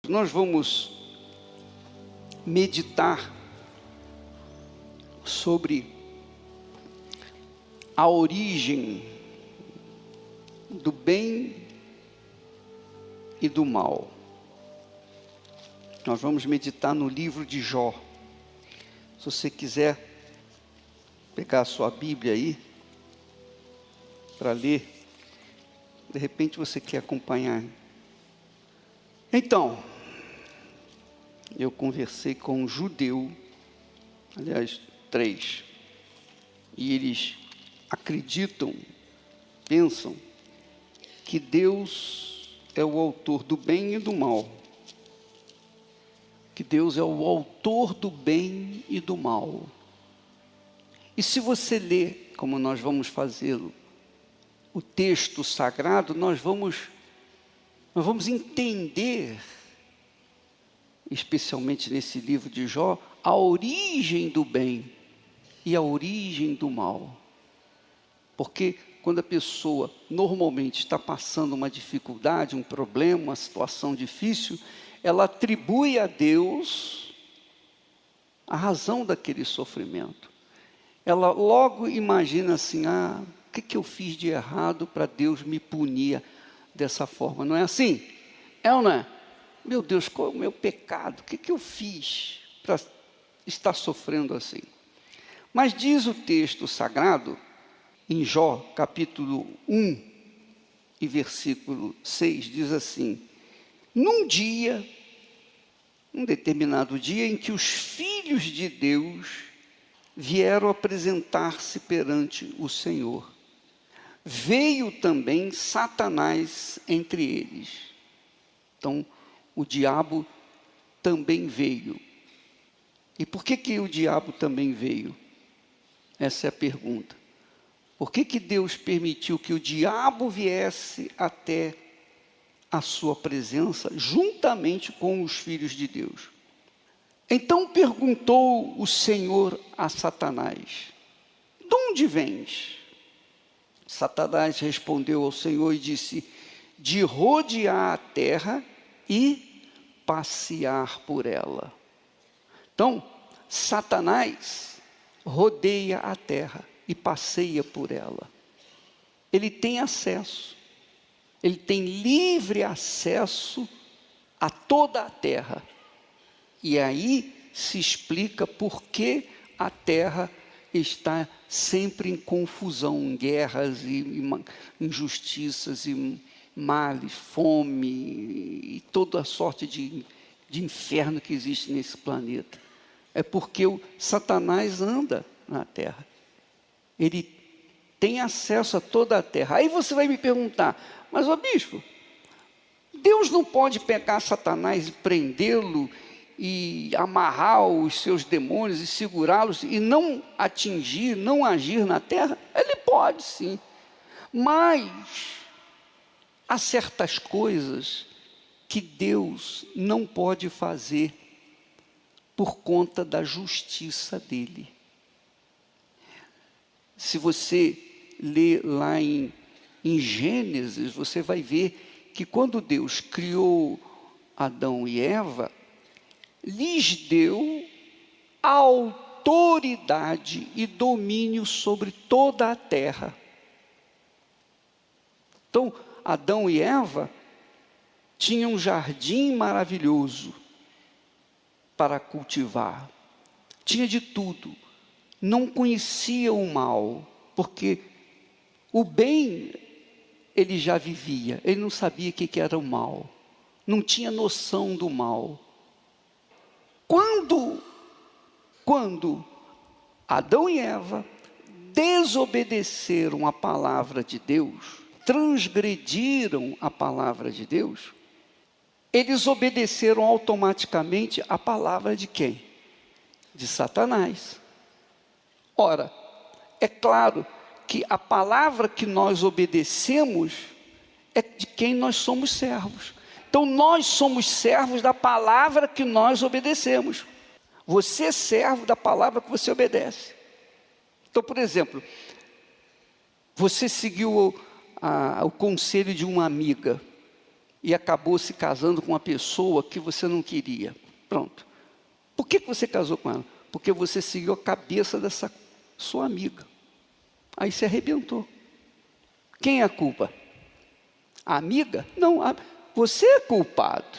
Nós vamos meditar sobre a origem do bem e do mal. Nós vamos meditar no livro de Jó. Se você quiser pegar a sua Bíblia aí para ler, de repente você quer acompanhar. Então, eu conversei com um judeu, aliás, 3, e eles acreditam, pensam que Deus é o autor do bem e do mal. Que Deus é o autor do bem e do mal. E se você ler, como nós vamos fazê-lo, o texto sagrado, nós vamos entender, especialmente nesse livro de Jó, a origem do bem e a origem do mal. Porque quando a pessoa normalmente está passando uma dificuldade, um problema, uma situação difícil, ela atribui a Deus a razão daquele sofrimento. Ela logo imagina assim, o que eu fiz de errado para Deus me punir dessa forma? Não é assim? É ou não é? Meu Deus, qual é o meu pecado? O que eu fiz para estar sofrendo assim? Mas diz o texto sagrado, em Jó, capítulo 1, e versículo 6, diz assim: num determinado dia em que os filhos de Deus vieram apresentar-se perante o Senhor, veio também Satanás entre eles. Então, o diabo também veio. E por que o diabo também veio? Essa é a pergunta. Por que Deus permitiu que o diabo viesse até a sua presença, juntamente com os filhos de Deus? Então perguntou o Senhor a Satanás: de onde vens? Satanás respondeu ao Senhor e disse: de rodear a terra e passear por ela. Então, Satanás rodeia a terra e passeia por ela. Ele tem acesso, ele tem livre acesso a toda a terra. E aí se explica por que a terra está sempre em confusão, em guerras e injustiças e males, fome e toda a sorte de inferno que existe nesse planeta. É porque o Satanás anda na terra. Ele tem acesso a toda a terra. Aí você vai me perguntar: mas bispo, Deus não pode pegar Satanás e prendê-lo e amarrar os seus demônios e segurá-los e não atingir, não agir na terra? Ele pode sim, mas há certas coisas que Deus não pode fazer por conta da justiça dele. Se você ler lá em Gênesis, você vai ver que quando Deus criou Adão e Eva, lhes deu autoridade e domínio sobre toda a terra. Então, Adão e Eva tinham um jardim maravilhoso para cultivar. Tinha de tudo. Não conhecia o mal, porque o bem ele já vivia, ele não sabia o que era o mal, não tinha noção do mal. Quando Adão e Eva desobedeceram a palavra de Deus, transgrediram a palavra de Deus, eles obedeceram automaticamente a palavra de quem? De Satanás. Ora, é claro que a palavra que nós obedecemos é de quem nós somos servos. Então nós somos servos da palavra que nós obedecemos. Você é servo da palavra que você obedece. Então, por exemplo, você seguiu o conselho de uma amiga, e acabou se casando com uma pessoa que você não queria. Pronto. Por que você casou com ela? Porque você seguiu a cabeça dessa sua amiga. Aí se arrebentou. Quem é a culpa? A amiga? Não, você é culpado,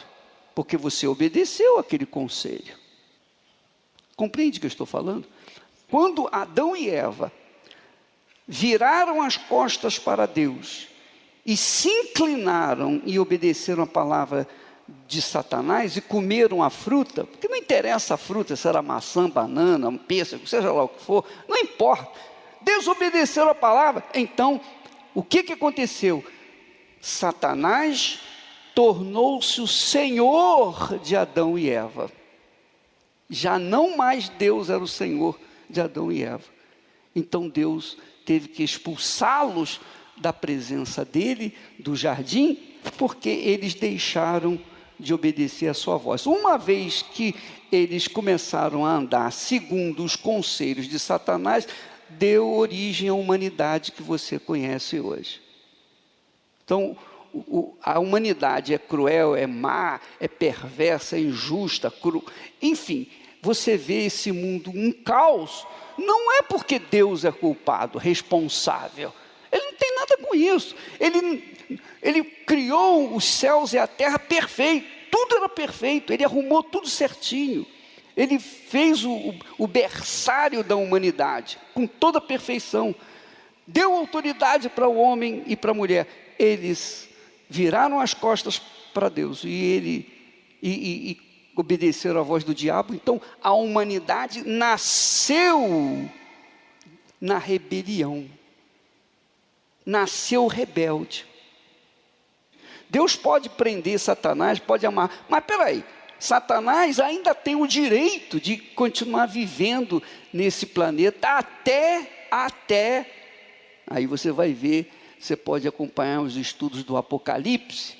porque você obedeceu aquele conselho. Compreende o que eu estou falando? Quando Adão e Eva viraram as costas para Deus e se inclinaram e obedeceram a palavra de Satanás e comeram a fruta, porque não interessa a fruta, se era maçã, banana, pêssego, seja lá o que for, não importa. Desobedeceram a palavra. Então, o que aconteceu? Satanás tornou-se o senhor de Adão e Eva. Já não mais Deus era o senhor de Adão e Eva. Então Deus teve que expulsá-los da presença dele, do jardim, porque eles deixaram de obedecer a sua voz. Uma vez que eles começaram a andar segundo os conselhos de Satanás, deu origem à humanidade que você conhece hoje. Então, a humanidade é cruel, é má, é perversa, é injusta, enfim, você vê esse mundo um caos, não é porque Deus é culpado, responsável. Ele não tem nada com isso. Ele criou os céus e a terra perfeito, tudo era perfeito, ele arrumou tudo certinho. Ele fez o berçário da humanidade, com toda a perfeição. Deu autoridade para o homem e para a mulher. Eles viraram as costas para Deus e obedeceram à voz do diabo. Então, a humanidade nasceu na rebelião. Nasceu rebelde. Deus pode prender Satanás, pode amar, mas peraí, Satanás ainda tem o direito de continuar vivendo nesse planeta até, aí você vai ver, você pode acompanhar os estudos do Apocalipse,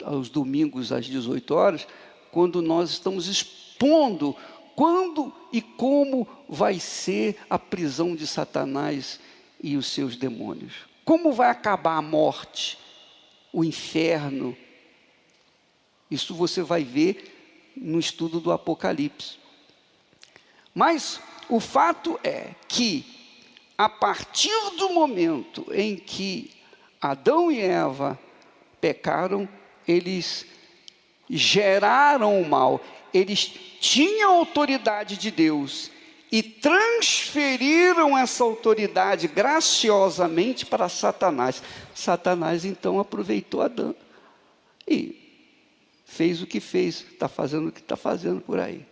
aos domingos às 18 horas, quando nós estamos expondo quando e como vai ser a prisão de Satanás e os seus demônios. Como vai acabar a morte, o inferno. Isso você vai ver no estudo do Apocalipse. Mas o fato é que, a partir do momento em que Adão e Eva pecaram, eles geraram o mal, eles tinham a autoridade de Deus e transferiram essa autoridade graciosamente para Satanás. Satanás então aproveitou Adão e fez o que fez, está fazendo o que está fazendo por aí.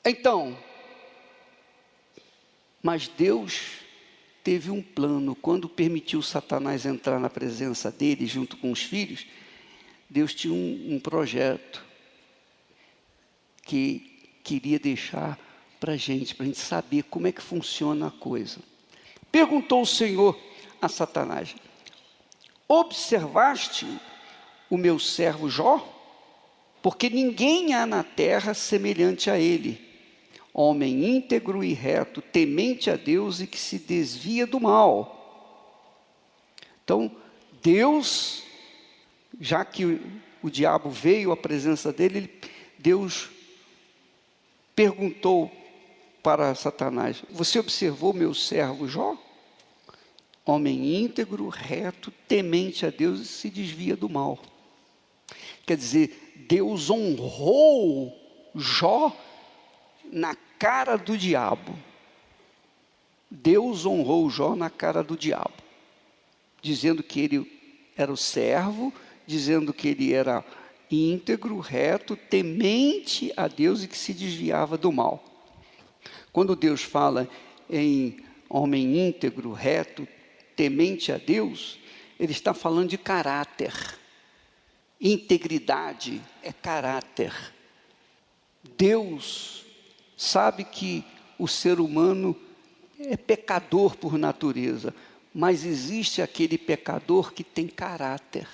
Então, mas Deus teve um plano. Quando permitiu Satanás entrar na presença dele junto com os filhos, Deus tinha um projeto que queria deixar para a gente saber como é que funciona a coisa. Perguntou o Senhor a Satanás: observaste o meu servo Jó? Porque ninguém há na terra semelhante a ele, homem íntegro e reto, temente a Deus e que se desvia do mal. Então, Deus, já que o diabo veio à presença dele, Deus perguntou para Satanás: você observou meu servo Jó? Homem íntegro, reto, temente a Deus e se desvia do mal. Quer dizer, Deus honrou Jó na cara do diabo. Deus honrou Jó na cara do diabo, dizendo que ele era o servo, dizendo que ele era íntegro, reto, temente a Deus e que se desviava do mal. Quando Deus fala em homem íntegro, reto, temente a Deus, ele está falando de caráter. Integridade é caráter. Deus sabe que o ser humano é pecador por natureza, mas existe aquele pecador que tem caráter.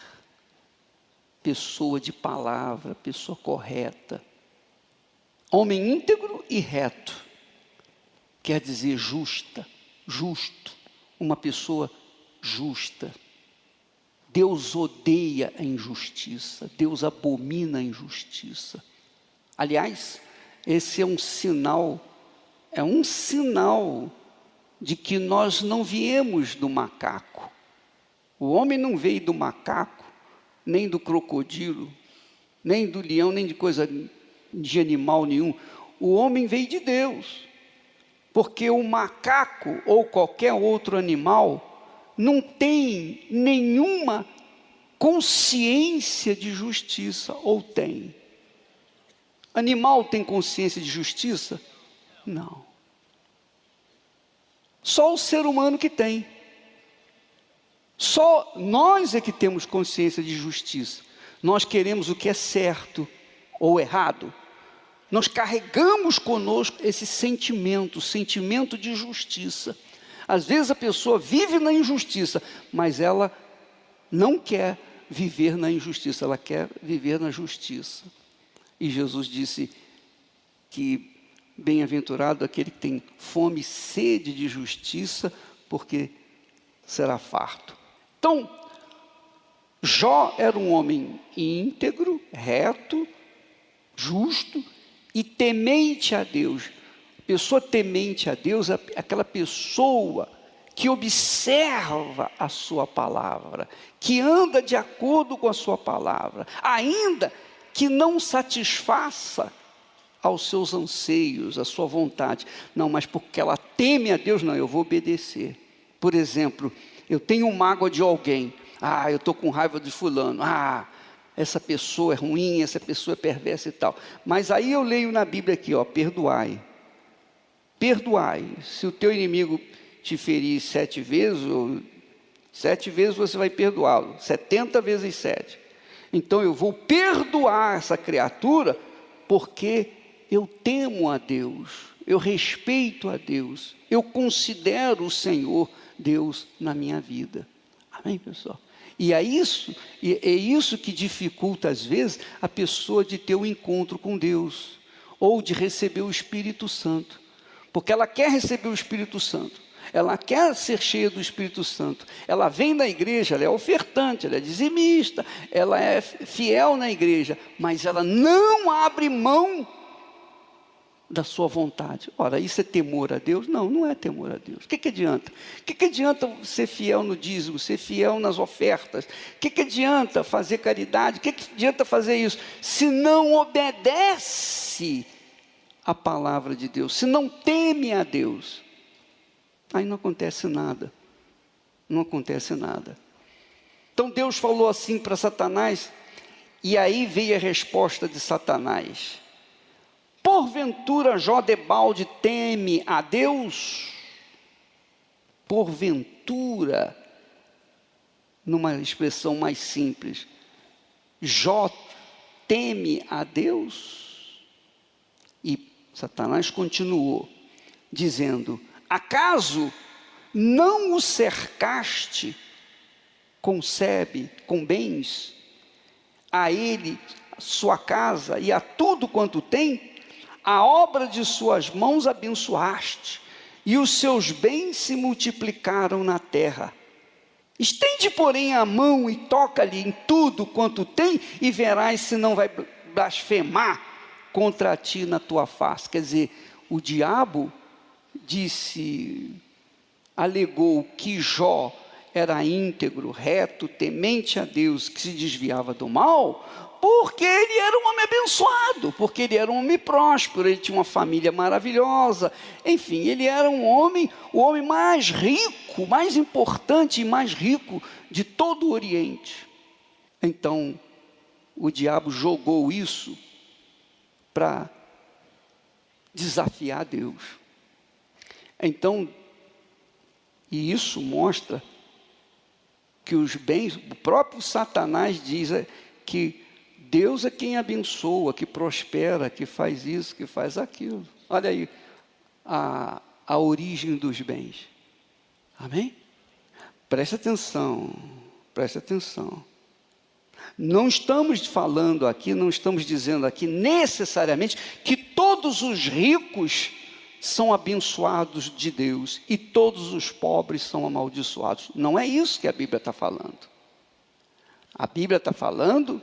Pessoa de palavra, pessoa correta. Homem íntegro e reto, quer dizer justa, justo, uma pessoa justa. Deus odeia a injustiça, Deus abomina a injustiça. Aliás, esse é um sinal de que nós não viemos do macaco. O homem não veio do macaco, nem do crocodilo, nem do leão, nem de coisa de animal nenhum. O homem veio de Deus, porque o macaco ou qualquer outro animal não tem nenhuma consciência de justiça, ou tem? Animal tem consciência de justiça? Não. Só o ser humano que tem. Só nós é que temos consciência de justiça. Nós queremos o que é certo ou errado. Nós carregamos conosco esse sentimento de justiça. Às vezes a pessoa vive na injustiça, mas ela não quer viver na injustiça, ela quer viver na justiça. E Jesus disse que bem-aventurado aquele que tem fome e sede de justiça, porque será farto. Então, Jó era um homem íntegro, reto, justo e temente a Deus. Pessoa temente a Deus é aquela pessoa que observa a sua palavra, que anda de acordo com a sua palavra, ainda que não satisfaça aos seus anseios, à sua vontade. Não, mas porque ela teme a Deus, não, eu vou obedecer. Por exemplo, eu tenho mágoa de alguém. Eu estou com raiva de fulano. Essa pessoa é ruim, essa pessoa é perversa e tal. Mas aí eu leio na Bíblia aqui, perdoai. Perdoai. Se o teu inimigo te ferir 7 vezes, 7 vezes você vai perdoá-lo. 70 vezes 7. Então eu vou perdoar essa criatura, porque eu temo a Deus, eu respeito a Deus, eu considero o Senhor Deus na minha vida. Amém, pessoal? E é isso que dificulta às vezes a pessoa de ter um encontro com Deus, ou de receber o Espírito Santo, porque ela quer receber o Espírito Santo, ela quer ser cheia do Espírito Santo, ela vem na igreja, ela é ofertante, ela é dizimista, ela é fiel na igreja, mas ela não abre mão da sua vontade. Ora, isso é temor a Deus? Não, não é temor a Deus. O que adianta? O que adianta ser fiel no dízimo, ser fiel nas ofertas? O que adianta fazer caridade? O que adianta fazer isso? Se não obedece a palavra de Deus, se não teme a Deus, aí não acontece nada. Não acontece nada. Então Deus falou assim para Satanás, e aí veio a resposta de Satanás: porventura Jó debalde teme a Deus? Porventura, numa expressão mais simples, Jó teme a Deus? E Satanás continuou, dizendo: acaso não o cercaste com bens, a ele, sua casa e a tudo quanto tem? A obra de suas mãos abençoaste, e os seus bens se multiplicaram na terra. Estende, porém, a mão e toca-lhe em tudo quanto tem, e verás se não vai blasfemar contra ti na tua face. Quer dizer, o diabo alegou que Jó era íntegro, reto, temente a Deus, que se desviava do mal, porque ele era um homem abençoado, porque ele era um homem próspero, ele tinha uma família maravilhosa, enfim, ele era o homem mais rico, mais importante e mais rico de todo o Oriente. Então, o diabo jogou isso para desafiar Deus. Então, e isso mostra que os bens, o próprio Satanás diz que Deus é quem abençoa, que prospera, que faz isso, que faz aquilo. Olha aí a origem dos bens. Amém? Preste atenção, preste atenção. Não estamos falando aqui, não estamos dizendo aqui necessariamente que todos os ricos são abençoados de Deus e todos os pobres são amaldiçoados. Não é isso que a Bíblia está falando. A Bíblia está falando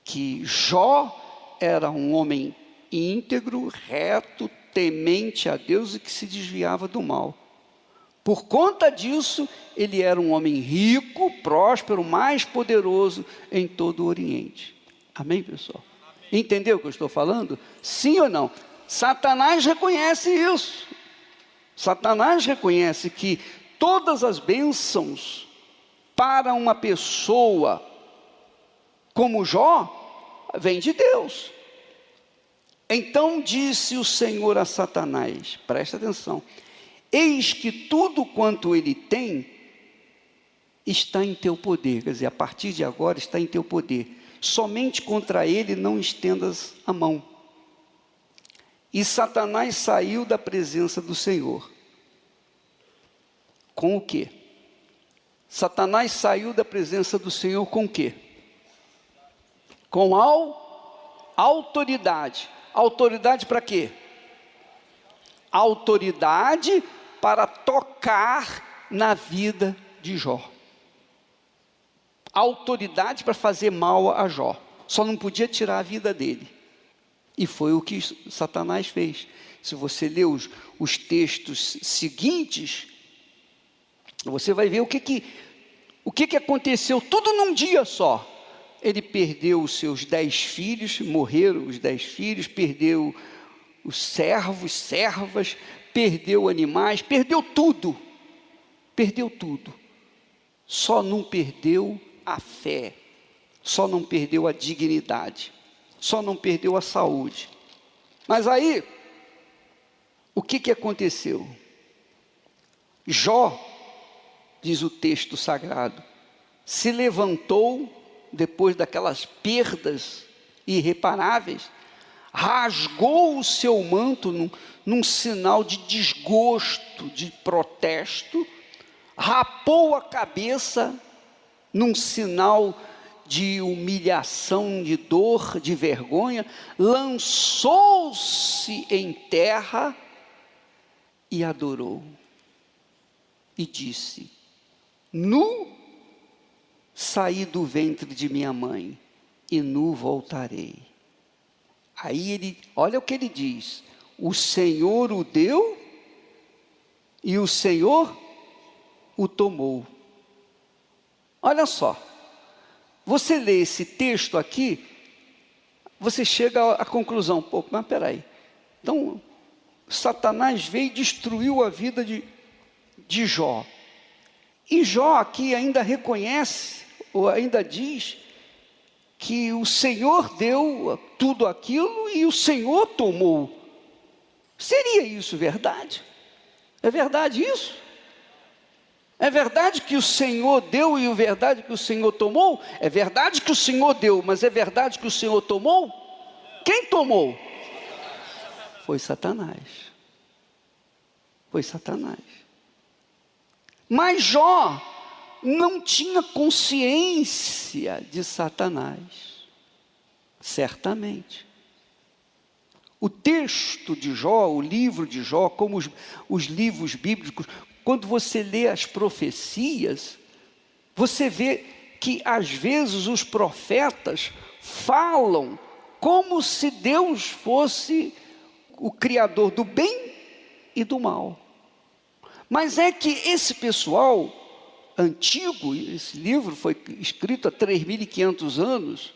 que Jó era um homem íntegro, reto, temente a Deus e que se desviava do mal. Por conta disso, ele era um homem rico, próspero, mais poderoso em todo o Oriente. Amém, pessoal? Amém. Entendeu o que eu estou falando? Sim ou não? Satanás reconhece isso. Satanás reconhece que todas as bênçãos para uma pessoa como Jó vêm de Deus. Então disse o Senhor a Satanás, presta atenção: eis que tudo quanto ele tem está em teu poder. Quer dizer, a partir de agora está em teu poder. Somente contra ele não estendas a mão. E Satanás saiu da presença do Senhor. Com o quê? Satanás saiu da presença do Senhor com o quê? Com autoridade. Autoridade para quê? Autoridade para tocar na vida de Jó. Autoridade para fazer mal a Jó. Só não podia tirar a vida dele. E foi o que Satanás fez. Se você ler os textos seguintes, você vai ver o que aconteceu, tudo num dia só. Ele perdeu os seus 10 filhos, morreram os 10 filhos, perdeu os servos, servas, perdeu animais, perdeu tudo. Perdeu tudo. Só não perdeu a fé, só não perdeu a dignidade, só não perdeu a saúde. Mas aí, o que aconteceu? Jó, diz o texto sagrado, se levantou depois daquelas perdas irreparáveis, rasgou o seu manto num sinal de desgosto, de protesto, rapou a cabeça num sinal de humilhação, de dor, de vergonha, lançou-se em terra e adorou. E disse: nu saí do ventre de minha mãe, e nu voltarei. Aí olha o que ele diz: o Senhor o deu, e o Senhor o tomou. Olha só, você lê esse texto aqui, você chega à conclusão, mas peraí, então Satanás veio e destruiu a vida de Jó, e Jó aqui ainda reconhece, ou ainda diz, que o Senhor deu tudo aquilo e o Senhor tomou. Seria isso verdade? É verdade isso? É verdade que o Senhor deu e é verdade que o Senhor tomou? É verdade que o Senhor deu, mas é verdade que o Senhor tomou? Quem tomou? Foi Satanás. Foi Satanás. Mas Jó não tinha consciência de Satanás. Certamente. O texto de Jó, o livro de Jó, como os livros bíblicos, quando você lê as profecias, você vê que às vezes os profetas falam como se Deus fosse o criador do bem e do mal. Mas é que esse pessoal antigo, esse livro foi escrito há 3.500 anos,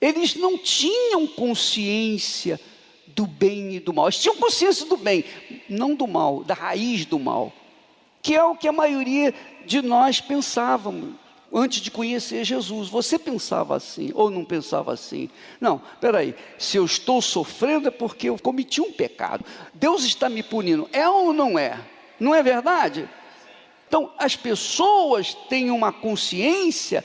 eles não tinham consciência do bem e do mal. Eles tinham consciência do bem, não do mal, da raiz do mal, que é o que a maioria de nós pensávamos antes de conhecer Jesus. Você pensava assim ou não pensava assim? Não, peraí, se eu estou sofrendo é porque eu cometi um pecado, Deus está me punindo, é ou não é? Não é verdade? Então as pessoas têm uma consciência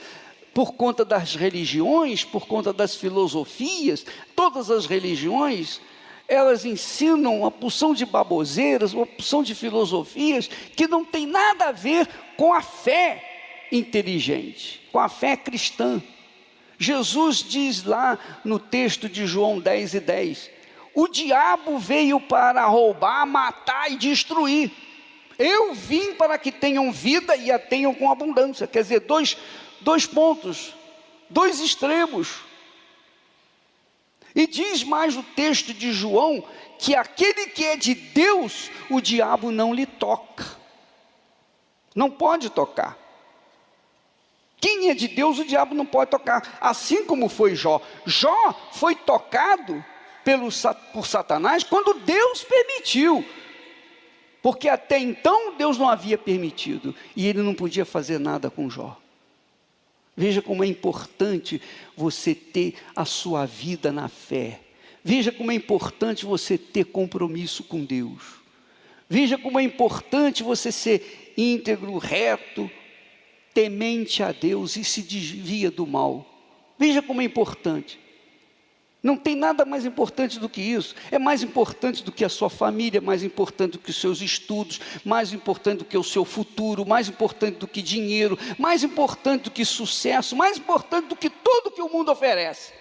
por conta das religiões, por conta das filosofias. Todas as religiões, elas ensinam uma porção de baboseiras, uma porção de filosofias que não tem nada a ver com a fé inteligente, com a fé cristã. Jesus diz lá no texto de João 10:10, o diabo veio para roubar, matar e destruir. Eu vim para que tenham vida e a tenham com abundância. Quer dizer, dois pontos, dois extremos. E diz mais o texto de João, que aquele que é de Deus, o diabo não lhe toca. Não pode tocar. Quem é de Deus, o diabo não pode tocar. Assim como foi Jó. Jó foi tocado por Satanás quando Deus permitiu. Porque até então Deus não havia permitido. E ele não podia fazer nada com Jó. Veja como é importante você ter a sua vida na fé. Veja como é importante você ter compromisso com Deus. Veja como é importante você ser íntegro, reto, temente a Deus e se desvia do mal. Veja como é importante. Não tem nada mais importante do que isso. É mais importante do que a sua família, mais importante do que os seus estudos, mais importante do que o seu futuro, mais importante do que dinheiro, mais importante do que sucesso, mais importante do que tudo que o mundo oferece.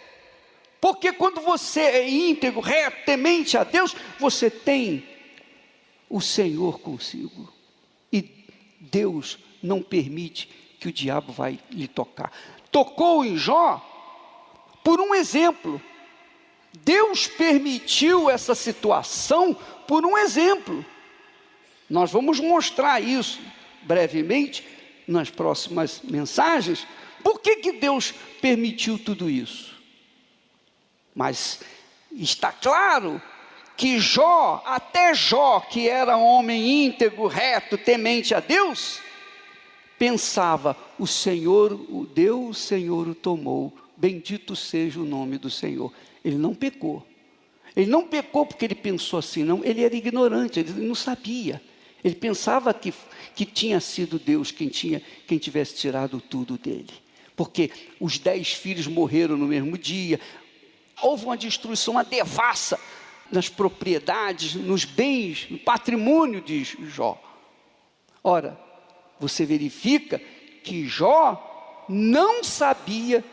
Porque quando você é íntegro, reto, temente a Deus, você tem o Senhor consigo. E Deus não permite que o diabo vai lhe tocar. Tocou em Jó por um exemplo. Deus permitiu essa situação por um exemplo. Nós vamos mostrar isso brevemente nas próximas mensagens. Por que Deus permitiu tudo isso? Mas está claro que Jó, até Jó, que era um homem íntegro, reto, temente a Deus, pensava: o Senhor o deu, o Senhor o tomou, bendito seja o nome do Senhor. Ele não pecou. Ele não pecou porque ele pensou assim, não. Ele era ignorante, ele não sabia. Ele pensava que tinha sido Deus quem tivesse tirado tudo dele. Porque os 10 filhos morreram no mesmo dia. Houve uma destruição, uma devassa nas propriedades, nos bens, no patrimônio de Jó. Ora, você verifica que Jó não sabia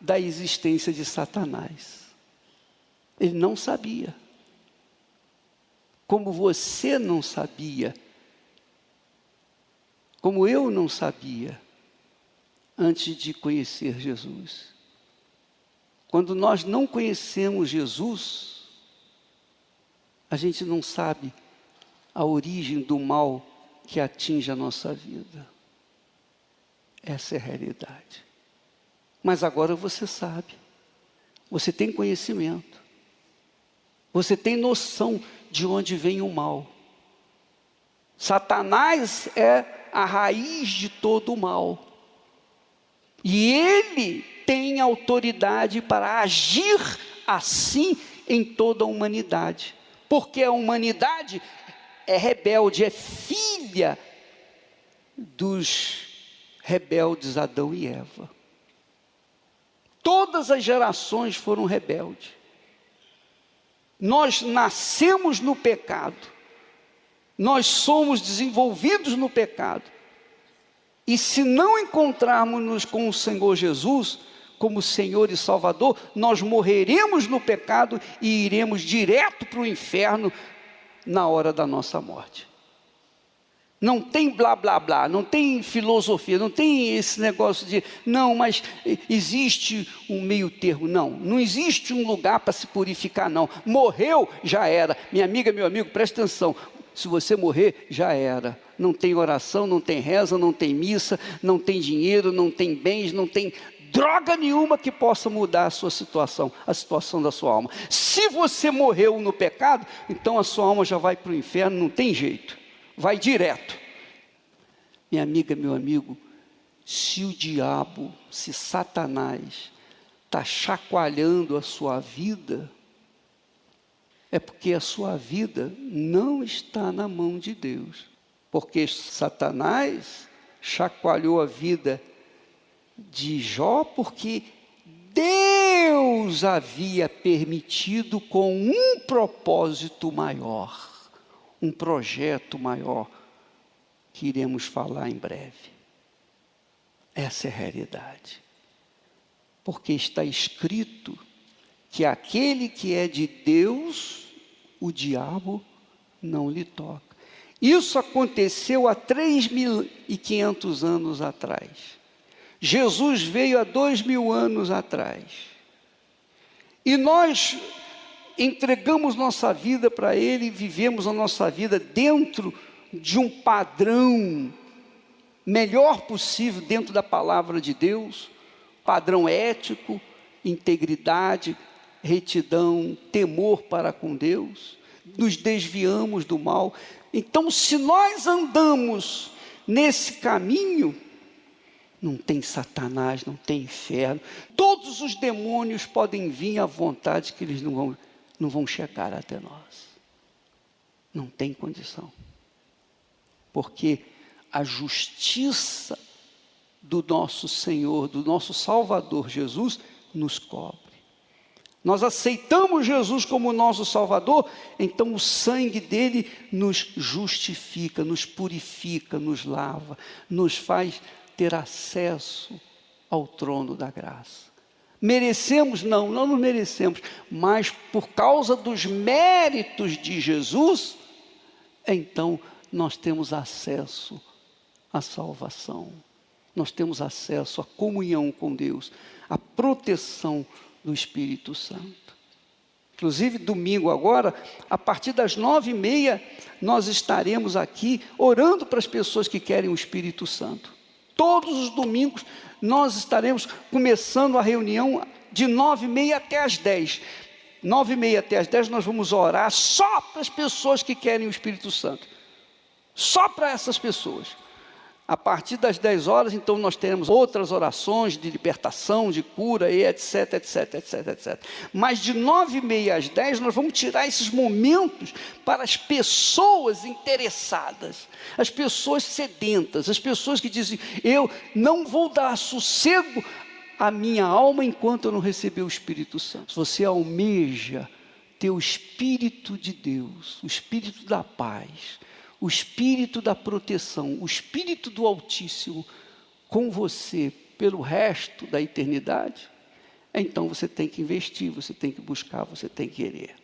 da existência de Satanás. Ele não sabia. Como você não sabia, como eu não sabia, antes de conhecer Jesus. Quando nós não conhecemos Jesus, a gente não sabe a origem do mal que atinge a nossa vida. Essa é a realidade. Mas agora você sabe, você tem conhecimento, você tem noção de onde vem o mal. Satanás é a raiz de todo o mal. E ele tem autoridade para agir assim em toda a humanidade. Porque a humanidade é rebelde, é filha dos rebeldes Adão e Eva. Todas as gerações foram rebeldes. Nós nascemos no pecado. Nós somos desenvolvidos no pecado. E se não encontrarmos-nos com o Senhor Jesus, como Senhor e Salvador, nós morreremos no pecado e iremos direto para o inferno na hora da nossa morte. Não tem blá blá blá, não tem filosofia, não tem esse negócio de, não, mas existe um meio termo, não existe um lugar para se purificar, não. Morreu, já era. Minha amiga, meu amigo, presta atenção, se você morrer, já era. Não tem oração, não tem reza, não tem missa, não tem dinheiro, não tem bens, não tem droga nenhuma que possa mudar a sua situação, a situação da sua alma. Se você morreu no pecado, então a sua alma já vai para o inferno, não tem jeito. Vai direto. Minha amiga, meu amigo, se o diabo, se Satanás está chacoalhando a sua vida, é porque a sua vida não está na mão de Deus. Porque Satanás chacoalhou a vida de Jó porque Deus havia permitido com um propósito maior. Um projeto maior, que iremos falar em breve. Essa é a realidade. Porque está escrito que aquele que é de Deus, o diabo não lhe toca. Isso aconteceu há 3.500 anos atrás. Jesus veio há 2.000 anos atrás. E nós entregamos nossa vida para Ele e vivemos a nossa vida dentro de um padrão melhor possível dentro da palavra de Deus, padrão ético, integridade, retidão, temor para com Deus, nos desviamos do mal. Então, se nós andamos nesse caminho, não tem Satanás, não tem inferno, todos os demônios podem vir à vontade que eles não vão chegar até nós. Não tem condição. Porque a justiça do nosso Senhor, do nosso Salvador Jesus, nos cobre. Nós aceitamos Jesus como nosso Salvador, então o sangue dele nos justifica, nos purifica, nos lava, nos faz ter acesso ao trono da graça. Merecemos? Não, não merecemos, mas por causa dos méritos de Jesus, então nós temos acesso à salvação, nós temos acesso à comunhão com Deus, à proteção do Espírito Santo. Inclusive, domingo agora, a partir das 9h30, nós estaremos aqui orando para as pessoas que querem o Espírito Santo. Todos os domingos, nós estaremos começando a reunião de 9h30 até as 10h. 9h30 até as 10h, nós vamos orar só para as pessoas que querem o Espírito Santo. Só para essas pessoas. A partir das 10h, então, nós teremos outras orações de libertação, de cura, e etc, etc, etc, etc. Mas de 9h30 às 10h, nós vamos tirar esses momentos para as pessoas interessadas, as pessoas sedentas, as pessoas que dizem, eu não vou dar sossego à minha alma enquanto eu não receber o Espírito Santo. Se você almeja ter o Espírito de Deus, o Espírito da paz, o Espírito da proteção, o Espírito do Altíssimo com você pelo resto da eternidade, então você tem que investir, você tem que buscar, você tem que querer.